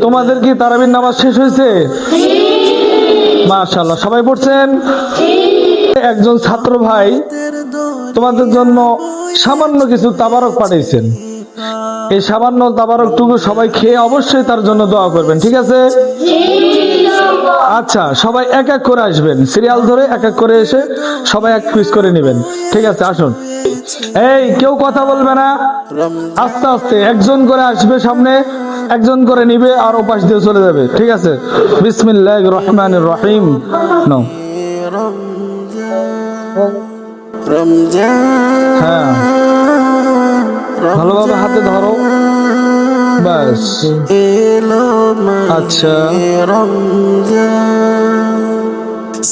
তোমাদের কি তারাবির নামাজ শেষ হয়েছে? মাশাআল্লাহ, সবাই পড়ছেন? একজন ছাত্র ভাই তোমাদের জন্য সামান্য কিছু তাবারক পাঠিয়েছেন। এই সামান্য তাবারকটুকু সবাই খেয়ে অবশ্যই তার জন্য দোয়া করবেন, ঠিক আছে? আচ্ছা, সবাই এক এক করে আসবেন, সিরিয়াল ধরে এক এক করে এসে সবাই এক পিস করে নেবেন, ঠিক আছে? আসুন, এই কেউ কথা বলবে না, আস্তে আস্তে একজন করে আসবে, সামনে একজন করে নিবে আর ওপাশ দিয়ে চলে যাবে, ঠিক আছে? বিসমিল্লাহির রহমানির রহিম। নাও। হ্যাঁ, ভালোভাবে হাতে ধরো, বাস। আচ্ছা,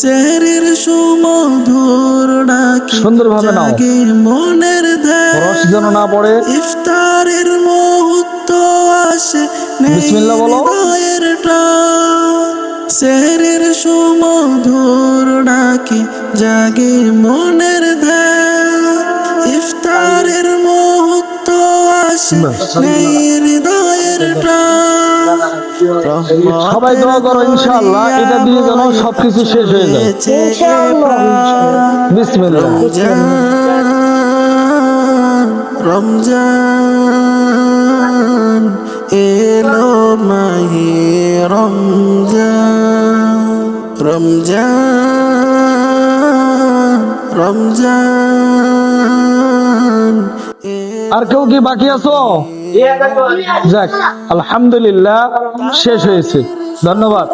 সেহরির সুমধুর ডাকে সুন্দরভাবে নাও, মনের রস যেন না পড়ে। ইফতারের মুহূর্ত আসে, বিসমিল্লাহ বলো। সেহরির সুমধুর ডাকে জাগে মনের ধ্যান, ইফতারের মুহূর্ত আসে হৃদয়ের টান। সবাই দোয়া করো ইনশাআল্লাহ এটা দিয়ে যেন সবকিছু শেষ হয়ে যায়। বিসমিল্লাহ। রমজান এলো মাহে রমজান, রমজান রমজান। আর কেউ কি বাকি আছো? যাক, আলহামদুলিল্লাহ শেষ হয়েছে, ধন্যবাদ।